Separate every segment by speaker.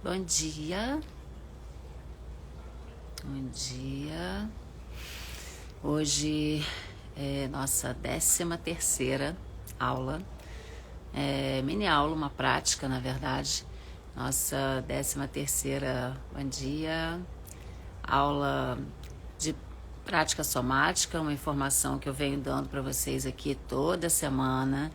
Speaker 1: Bom dia. Bom dia. Hoje é nossa 13ª aula. Mini aula, uma prática, na verdade. Nossa 13ª, bom dia. Aula de prática somática, uma informação que eu venho dando para vocês aqui toda semana.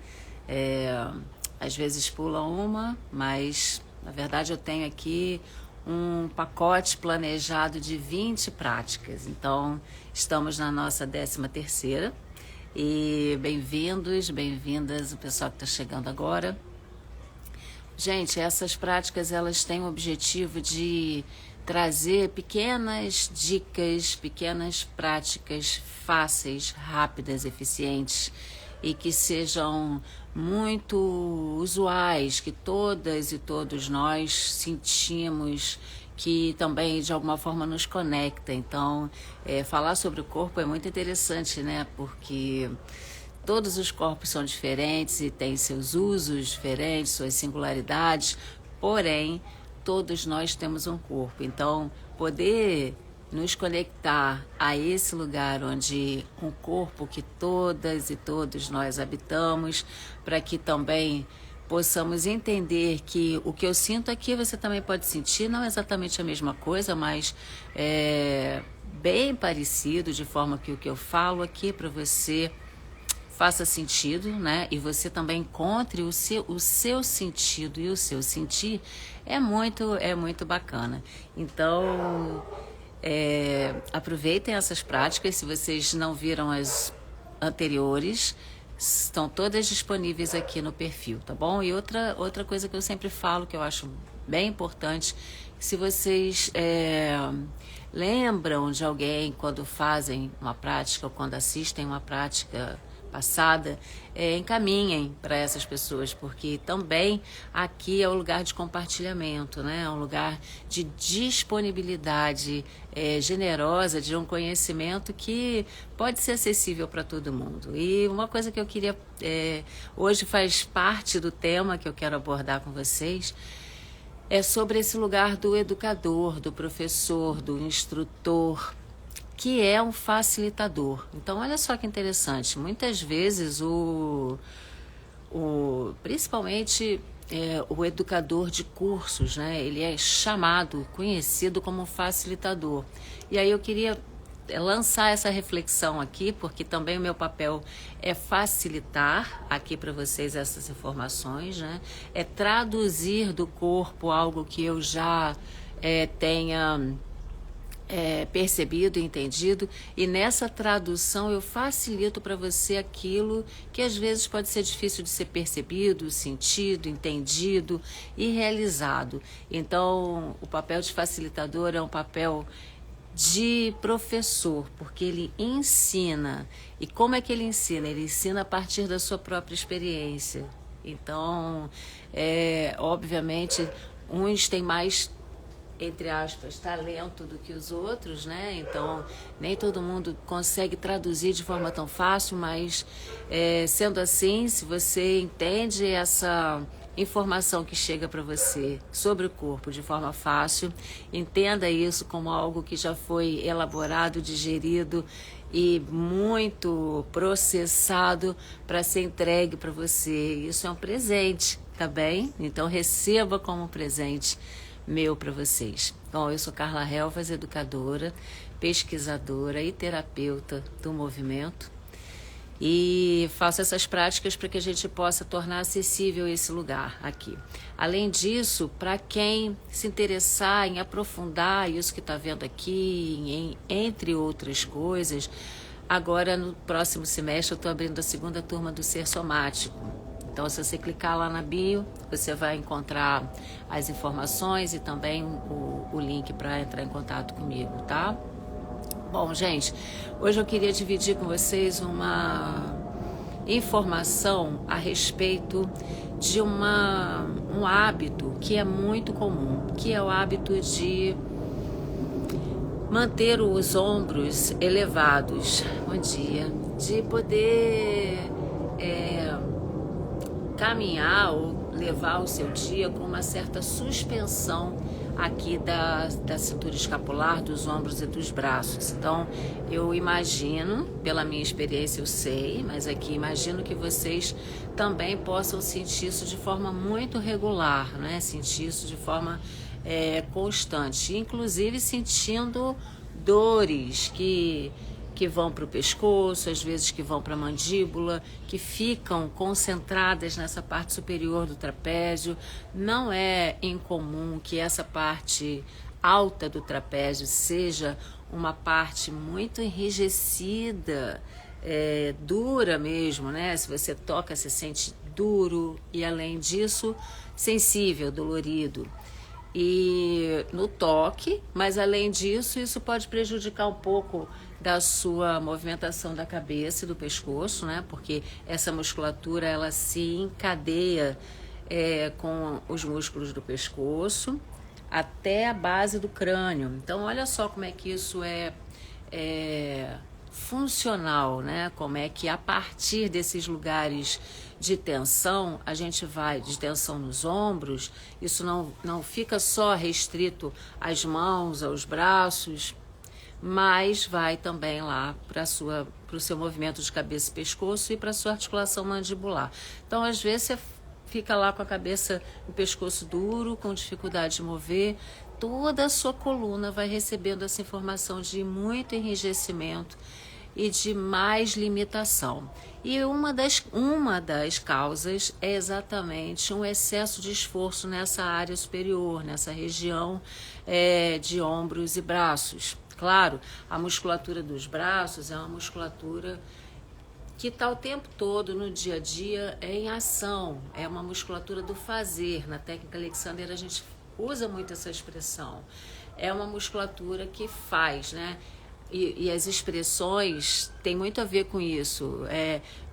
Speaker 1: Às vezes pula uma, mas na verdade eu tenho aqui um pacote planejado de 20 práticas. Então, estamos na nossa 13ª e bem-vindos, bem-vindas o pessoal que está chegando agora. Gente, essas práticas elas têm o objetivo de trazer pequenas dicas, pequenas práticas fáceis, rápidas, eficientes e que sejam muito usuais, que todas e todos nós sentimos, que também de alguma forma nos conecta. Então, falar sobre o corpo é muito interessante, né? Porque todos os corpos são diferentes e têm seus usos diferentes, suas singularidades, porém, todos nós temos um corpo. Então, poder nos conectar a esse lugar onde um corpo que todas e todos nós habitamos, para que também possamos entender que o que eu sinto aqui você também pode sentir, não é exatamente a mesma coisa, mas é bem parecido, de forma que o que eu falo aqui para você faça sentido, né? E você também encontre o seu sentido e o seu sentir é muito bacana. Então, aproveitem essas práticas. Se vocês não viram as anteriores, estão todas disponíveis aqui no perfil, tá bom? E outra coisa que eu sempre falo, que eu acho bem importante, se vocês lembram de alguém quando fazem uma prática ou quando assistem uma prática passada, encaminhem para essas pessoas, porque também aqui é o lugar de compartilhamento, né? É um lugar de disponibilidade generosa de um conhecimento que pode ser acessível para todo mundo. E uma coisa que eu queria, hoje faz parte do tema que eu quero abordar com vocês, é sobre esse lugar do educador, do professor, do instrutor, que é um facilitador. Então, olha só que interessante. Muitas vezes, principalmente o educador de cursos, né? Ele é chamado, conhecido como facilitador. E aí eu queria lançar essa reflexão aqui, porque também o meu papel é facilitar aqui para vocês essas informações, né? É traduzir do corpo algo que eu já tenha percebido, entendido, e nessa tradução eu facilito para você aquilo que às vezes pode ser difícil de ser percebido, sentido, entendido e realizado. Então, o papel de facilitador é um papel de professor, porque ele ensina. E como é que ele ensina? Ele ensina a partir da sua própria experiência. Então, obviamente, uns têm mais, entre aspas, talento do que os outros, né? Então, nem todo mundo consegue traduzir de forma tão fácil, mas sendo assim, se você entende essa informação que chega para você sobre o corpo de forma fácil, entenda isso como algo que já foi elaborado, digerido e muito processado para ser entregue para você. Isso é um presente, tá bem? Então, receba como presente meu para vocês. Bom, eu sou Carla Helvas, educadora, pesquisadora e terapeuta do movimento, e faço essas práticas para que a gente possa tornar acessível esse lugar aqui. Além disso, para quem se interessar em aprofundar isso que está vendo aqui, entre outras coisas, agora no próximo semestre eu estou abrindo a 2ª turma do Ser Somático. Então, se você clicar lá na bio, você vai encontrar as informações e também o link para entrar em contato comigo, tá? Bom, gente, hoje eu queria dividir com vocês uma informação a respeito de um hábito que é muito comum, que é o hábito de manter os ombros elevados. Bom dia. De poder caminhar ou levar o seu dia com uma certa suspensão aqui da cintura escapular, dos ombros e dos braços. Então, eu imagino, pela minha experiência eu sei, mas aqui imagino que vocês também possam sentir isso de forma muito regular, né? Sentir isso de forma constante, inclusive sentindo dores que vão para o pescoço, às vezes que vão para a mandíbula, que ficam concentradas nessa parte superior do trapézio. Não é incomum que essa parte alta do trapézio seja uma parte muito enrijecida, dura mesmo, né? Se você toca, você sente duro e, além disso, sensível, dolorido. E no toque, mas além disso, isso pode prejudicar um pouco da sua movimentação da cabeça e do pescoço, né? Porque essa musculatura ela se encadeia com os músculos do pescoço até a base do crânio. Então, olha só como é que isso é funcional, né? Como é que a partir desses lugares de tensão, a gente vai, de tensão nos ombros, isso não fica só restrito às mãos, aos braços, mas vai também lá para o seu movimento de cabeça e pescoço e para a sua articulação mandibular. Então, às vezes, você fica lá com a cabeça e o pescoço duro, com dificuldade de mover, toda a sua coluna vai recebendo essa informação de muito enrijecimento e de mais limitação. E uma das causas é exatamente um excesso de esforço nessa área superior, nessa região de ombros e braços. Claro, a musculatura dos braços é uma musculatura que está o tempo todo no dia a dia em ação, é uma musculatura do fazer. Na técnica Alexander a gente usa muito essa expressão. É uma musculatura que faz, né? E as expressões têm muito a ver com isso.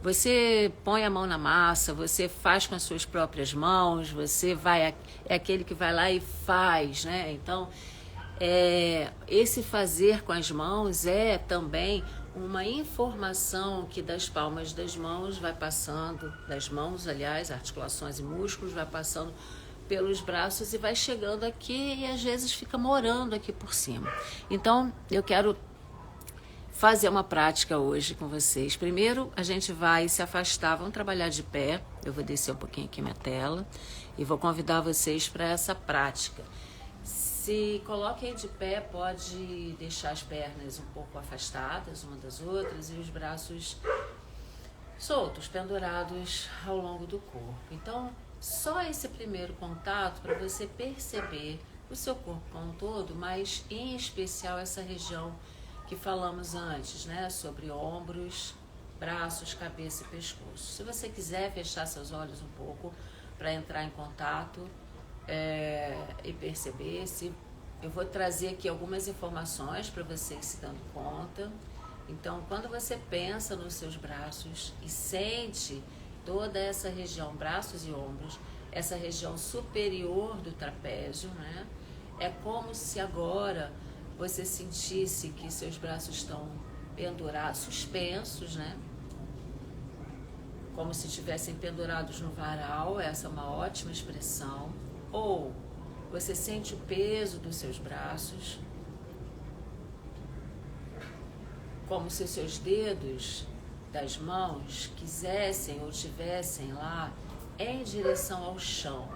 Speaker 1: Você põe a mão na massa, você faz com as suas próprias mãos, você vai, é aquele que vai lá e faz, né? Então, esse fazer com as mãos é também uma informação que das palmas das mãos vai passando, das mãos, aliás, articulações e músculos, vai passando pelos braços e vai chegando aqui e às vezes fica morando aqui por cima. Então, eu quero fazer uma prática hoje com vocês. Primeiro, a gente vai se afastar, vamos trabalhar de pé. Eu vou descer um pouquinho aqui minha tela e vou convidar vocês para essa prática. Se coloquem de pé, pode deixar as pernas um pouco afastadas uma das outras e os braços soltos, pendurados ao longo do corpo. Então, só esse primeiro contato para você perceber o seu corpo como um todo, mas em especial essa região que falamos antes, né? Sobre ombros, braços, cabeça e pescoço. Se você quiser fechar seus olhos um pouco para entrar em contato e perceber, se eu vou trazer aqui algumas informações para vocês se dando conta. Então, quando você pensa nos seus braços e sente toda essa região, braços e ombros, essa região superior do trapézio, né? É como se agora você sentisse que seus braços estão pendurados, suspensos, né? Como se estivessem pendurados no varal, essa é uma ótima expressão. Ou você sente o peso dos seus braços, como se os seus dedos das mãos quisessem ou estivessem lá em direção ao chão.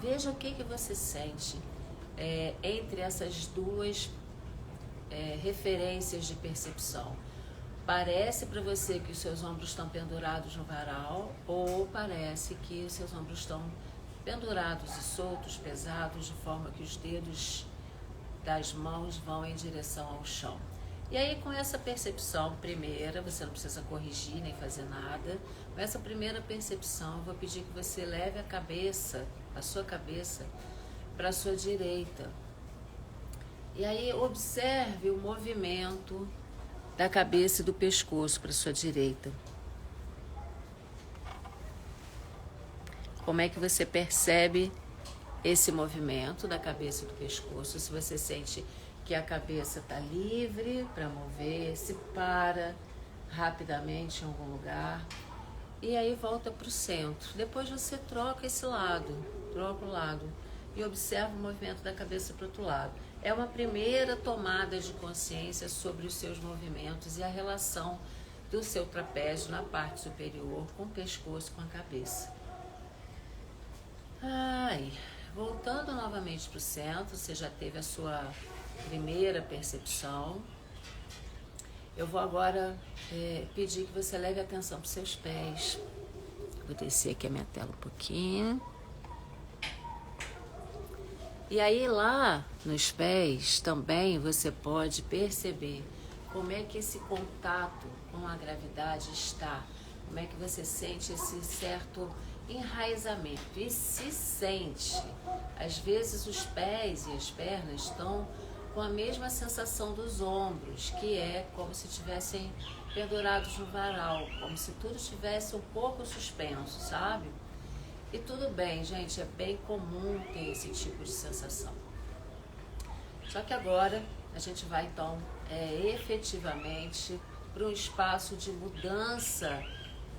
Speaker 1: Veja o que você sente entre essas duas referências de percepção. Parece para você que os seus ombros estão pendurados no varal ou parece que os seus ombros estão pendurados e soltos, pesados, de forma que os dedos das mãos vão em direção ao chão. E aí, com essa percepção primeira, você não precisa corrigir nem fazer nada, com essa primeira percepção, eu vou pedir que você leve a sua cabeça para a sua direita. E aí, observe o movimento da cabeça e do pescoço para a sua direita. Como é que você percebe esse movimento da cabeça e do pescoço? Se você sente que a cabeça está livre para mover, se para rapidamente em algum lugar. e aí volta para o centro. Depois você troca esse lado, troca o lado e observa o movimento da cabeça para o outro lado. É uma primeira tomada de consciência sobre os seus movimentos e a relação do seu trapézio na parte superior com o pescoço, com a cabeça. Voltando novamente para o centro, você já teve a sua primeira percepção. Eu vou agora pedir que você leve atenção para os seus pés. Vou descer aqui a minha tela um pouquinho. E aí lá nos pés também você pode perceber como é que esse contato com a gravidade está. Como é que você sente esse certo enraizamento e se sente. Às vezes os pés e as pernas estão com a mesma sensação dos ombros, que é como se estivessem pendurados no varal, como se tudo estivesse um pouco suspenso, sabe? E tudo bem, gente, é bem comum ter esse tipo de sensação. Só que agora a gente vai então efetivamente para um espaço de mudança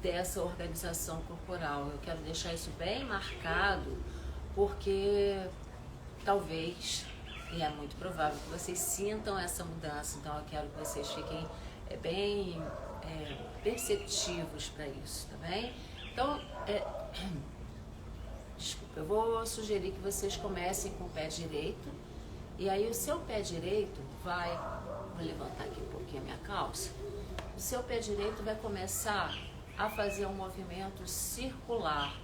Speaker 1: dessa organização corporal. Eu quero deixar isso bem marcado, porque talvez, e é muito provável que vocês sintam essa mudança, então eu quero que vocês fiquem bem perceptivos para isso, tá bem? Então, desculpa, eu vou sugerir que vocês comecem com o pé direito, e aí o seu pé direito vai, vou levantar aqui um pouquinho a minha calça, o seu pé direito vai começar a fazer um movimento circular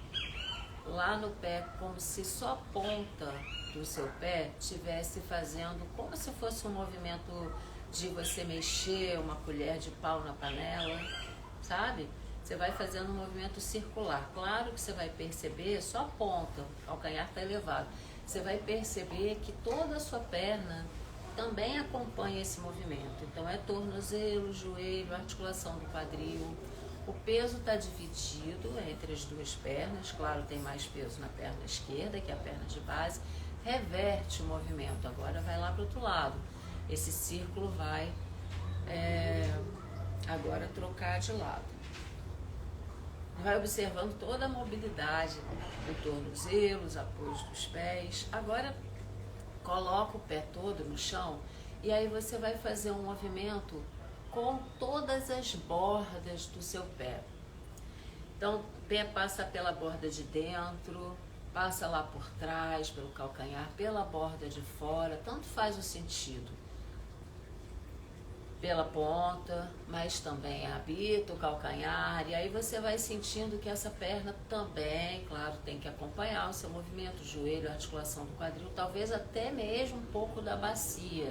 Speaker 1: lá no pé, como se só a ponta do seu pé estivesse fazendo, como se fosse um movimento de você mexer uma colher de pau na panela, sabe? Você vai fazendo um movimento circular. Claro que você vai perceber só a ponta, o calcanhar está elevado. Você vai perceber que toda a sua perna também acompanha esse movimento. Então é tornozelo, joelho, articulação do quadril. O peso está dividido entre as duas pernas. Claro, tem mais peso na perna esquerda, que é a perna de base. Reverte o movimento. Agora vai lá para o outro lado. Esse círculo vai agora trocar de lado. Vai observando toda a mobilidade do tornozelo, os apoios dos pés. Agora coloca o pé todo no chão e aí você vai fazer um movimento com todas as bordas do seu pé. Então, o pé passa pela borda de dentro, passa lá por trás, pelo calcanhar, pela borda de fora, tanto faz o sentido. Pela ponta, mas também habita o calcanhar, e aí você vai sentindo que essa perna também, claro, tem que acompanhar o seu movimento, joelho, articulação do quadril, talvez até mesmo um pouco da bacia.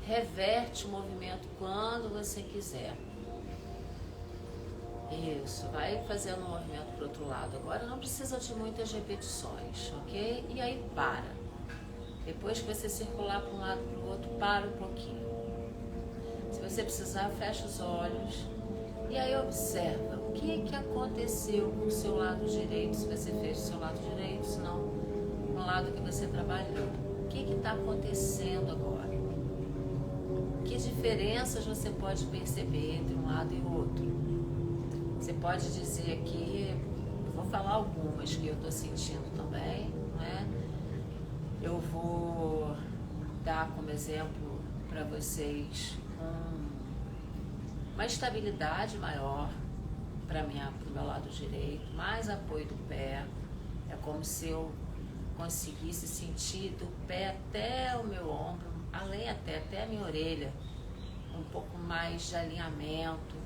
Speaker 1: Reverte o movimento quando você quiser. Isso, vai fazendo o movimento para o outro lado. Agora não precisa de muitas repetições, ok? E aí para. Depois que você circular para um lado para o outro, para um pouquinho. Se você precisar, fecha os olhos. E aí observa o que aconteceu com o seu lado direito, se você fez o seu lado direito, se não no lado que você trabalhou. O que está acontecendo agora? Que diferenças você pode perceber entre um lado e o outro? Você pode dizer aqui, eu vou falar algumas que eu estou sentindo também, né? Eu vou dar como exemplo para vocês uma estabilidade maior para o meu lado direito, mais apoio do pé. É como se eu conseguisse sentir do pé até o meu ombro, além até a minha orelha, um pouco mais de alinhamento,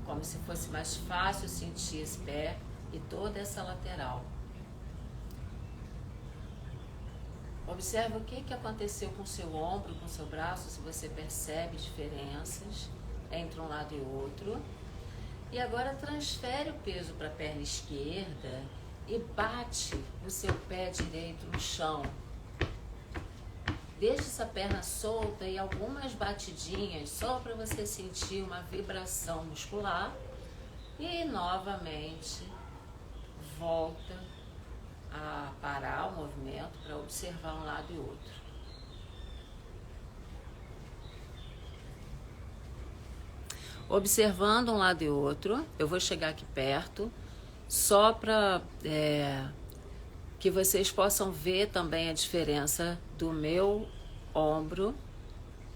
Speaker 1: como se fosse mais fácil sentir esse pé e toda essa lateral. Observe o que aconteceu com o seu ombro, com o seu braço, se você percebe diferenças entre um lado e outro. E agora transfere o peso para a perna esquerda e bate o seu pé direito no chão. Deixe essa perna solta e algumas batidinhas só para você sentir uma vibração muscular. E novamente volta a parar o movimento para observar um lado e outro. Observando um lado e outro, eu vou chegar aqui perto, só para que vocês possam ver também a diferença do meu ombro,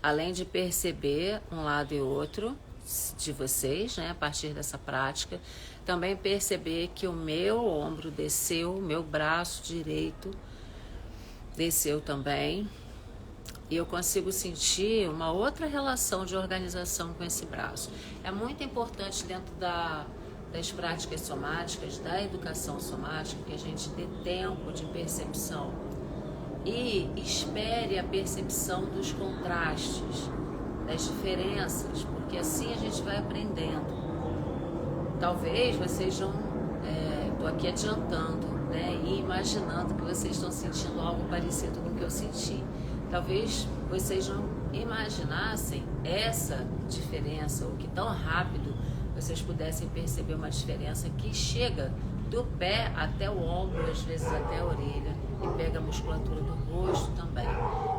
Speaker 1: além de perceber um lado e outro de vocês, né, a partir dessa prática, também perceber que o meu ombro desceu, o meu braço direito desceu também, e eu consigo sentir uma outra relação de organização com esse braço. É muito importante dentro das práticas somáticas, da educação somática, que a gente dê tempo de percepção e espere a percepção dos contrastes, das diferenças, porque assim a gente vai aprendendo. Talvez vocês não... Estou aqui adiantando, né, e imaginando que vocês estão sentindo algo parecido com o que eu senti. Talvez vocês não imaginassem essa diferença, ou que tão rápido vocês pudessem perceber uma diferença que chega do pé até o ombro, às vezes até a orelha, e pega a musculatura do rosto também.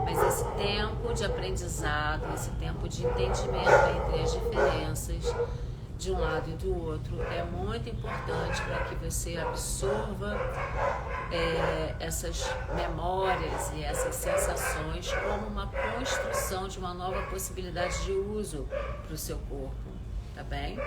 Speaker 1: Mas esse tempo de aprendizado, esse tempo de entendimento entre as diferenças de um lado e do outro é muito importante para que você absorva essas memórias e essas sensações como uma construção de uma nova possibilidade de uso para o seu corpo, tá bem?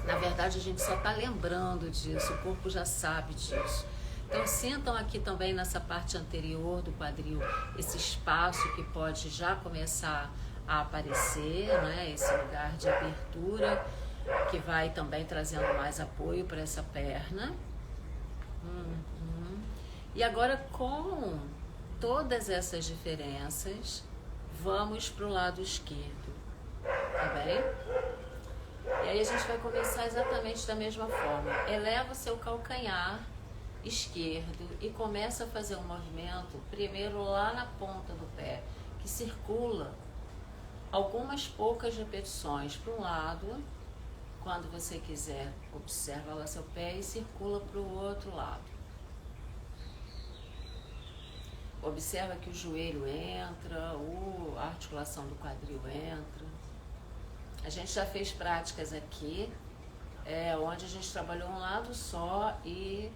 Speaker 1: Na verdade, a gente só está lembrando disso, o corpo já sabe disso. Então, sintam aqui também nessa parte anterior do quadril esse espaço que pode já começar a aparecer, né? Esse lugar de abertura que vai também trazendo mais apoio para essa perna. E agora, com todas essas diferenças, vamos para o lado esquerdo, tá bem? E aí a gente vai começar exatamente da mesma forma. Eleva o seu calcanhar esquerdo e começa a fazer um movimento, primeiro lá na ponta do pé, que circula algumas poucas repetições para um lado. Quando você quiser, observa lá seu pé e circula para o outro lado. Observa que o joelho entra, a articulação do quadril entra. A gente já fez práticas aqui, onde a gente trabalhou um lado só e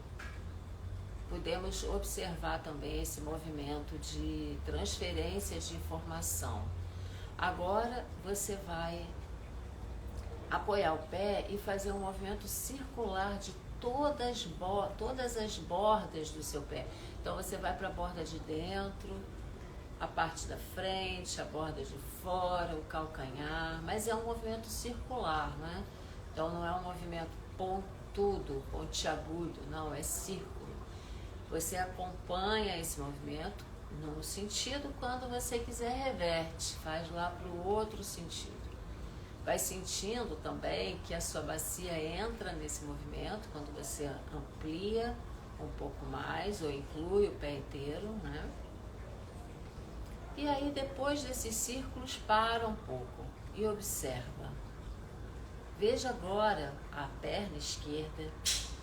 Speaker 1: podemos observar também esse movimento de transferência de informação. Agora você vai apoiar o pé e fazer um movimento circular de todas as bordas do seu pé. Então você vai para a borda de dentro, a parte da frente, a borda de fora, o calcanhar, mas é um movimento circular, né? Então não é um movimento pontudo, pontiagudo, não, é círculo. Você acompanha esse movimento no sentido, quando você quiser reverte, faz lá para o outro sentido. Vai sentindo também que a sua bacia entra nesse movimento, quando você amplia um pouco mais, ou inclui o pé inteiro, né? E aí, depois desses círculos, para um pouco e observa. Veja agora a perna esquerda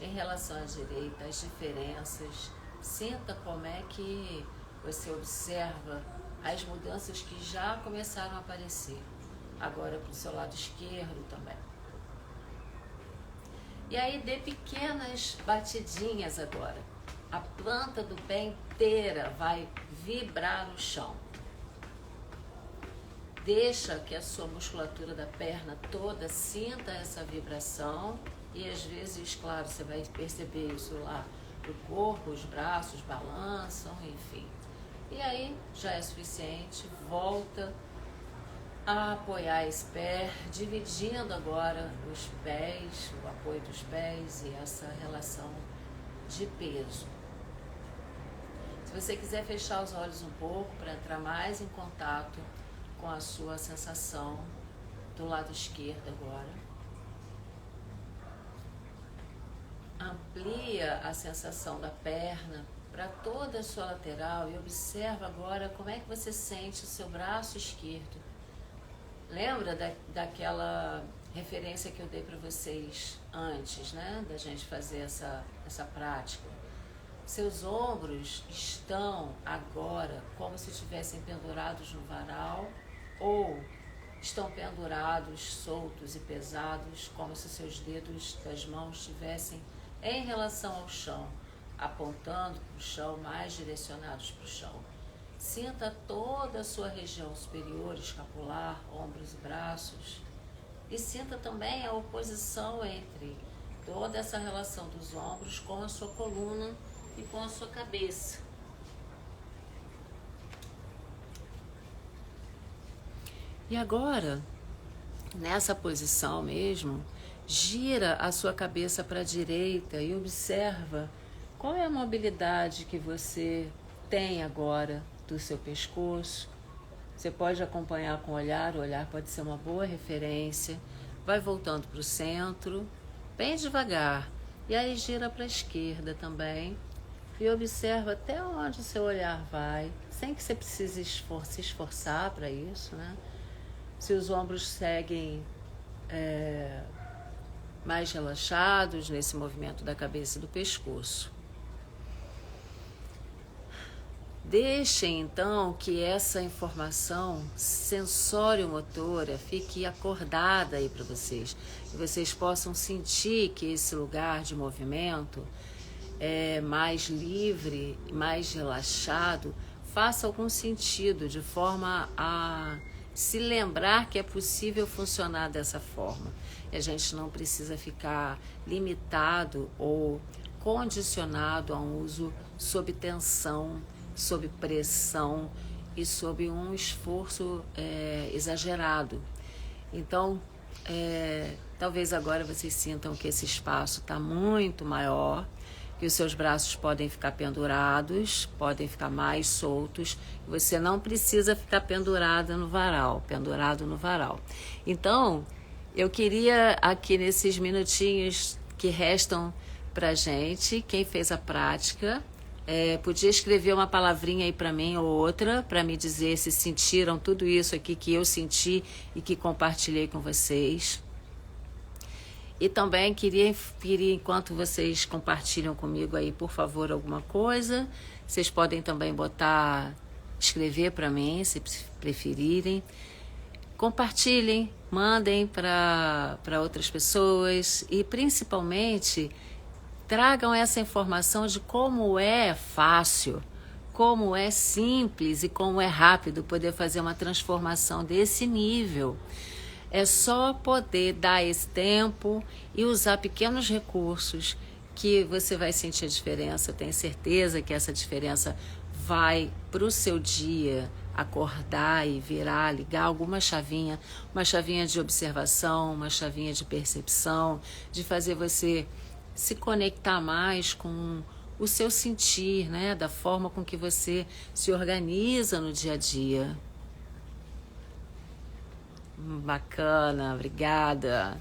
Speaker 1: em relação à direita, as diferenças. Sinta como é que você observa as mudanças que já começaram a aparecer. Agora para o seu lado esquerdo também. E aí dê pequenas batidinhas agora. A planta do pé inteira vai vibrar no chão. Deixa que a sua musculatura da perna toda sinta essa vibração e às vezes, claro, você vai perceber isso lá no corpo, os braços balançam, enfim. E aí já é suficiente, volta a apoiar esse pé, dividindo agora os pés, o apoio dos pés e essa relação de peso. Se você quiser fechar os olhos um pouco para entrar mais em contato com a sua sensação do lado esquerdo agora. Amplia a sensação da perna para toda a sua lateral e observa agora como é que você sente o seu braço esquerdo. Lembra daquela referência que eu dei para vocês antes, né? Da gente fazer essa prática. Seus ombros estão agora como se estivessem pendurados no varal ou estão pendurados, soltos e pesados, como se seus dedos das mãos estivessem em relação ao chão, apontando para o chão, mais direcionados para o chão. Sinta toda a sua região superior, escapular, ombros e braços. E sinta também a oposição entre toda essa relação dos ombros com a sua coluna e com a sua cabeça. E agora, nessa posição mesmo, gira a sua cabeça para a direita e observa qual é a mobilidade que você tem agora do seu pescoço. Você pode acompanhar com o olhar pode ser uma boa referência. Vai voltando para o centro, bem devagar, e aí gira para a esquerda também. E observa até onde o seu olhar vai, sem que você precise se esforçar para isso, né? Se os ombros seguem mais relaxados nesse movimento da cabeça e do pescoço. Deixem então que essa informação sensório-motora fique acordada aí para vocês, que vocês possam sentir que esse lugar de movimento é mais livre, mais relaxado, faça algum sentido, de forma a se lembrar que é possível funcionar dessa forma. E a gente não precisa ficar limitado ou condicionado a um uso sob tensão, sob pressão e sob um esforço exagerado. Então, talvez agora vocês sintam que esse espaço está muito maior, que os seus braços podem ficar pendurados, podem ficar mais soltos. Você não precisa ficar pendurado no varal. Então, eu queria aqui nesses minutinhos que restam pra gente, quem fez a prática, podia escrever uma palavrinha aí para mim ou outra, para me dizer se sentiram tudo isso aqui que eu senti e que compartilhei com vocês. E também queria, enquanto vocês compartilham comigo aí, por favor, alguma coisa, vocês podem também escrever para mim, se preferirem. Compartilhem, mandem para outras pessoas e, principalmente, tragam essa informação de como é fácil, como é simples e como é rápido poder fazer uma transformação desse nível. É só poder dar esse tempo e usar pequenos recursos que você vai sentir a diferença. Eu tenho certeza que essa diferença vai para o seu dia acordar e virar, ligar alguma chavinha, uma chavinha de observação, uma chavinha de percepção, de fazer você se conectar mais com o seu sentir, né? Da forma com que você se organiza no dia a dia. Bacana, obrigada.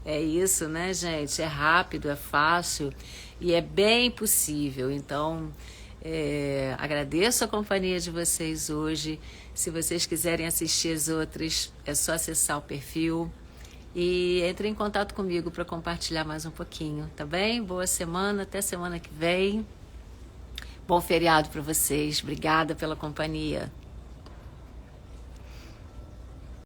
Speaker 1: É isso, né, gente? É rápido, é fácil e é bem possível. Então, agradeço a companhia de vocês hoje. Se vocês quiserem assistir as outras, é só acessar o perfil e entre em contato comigo para compartilhar mais um pouquinho, tá bem? Boa semana, até semana que vem. Bom feriado para vocês. Obrigada pela companhia.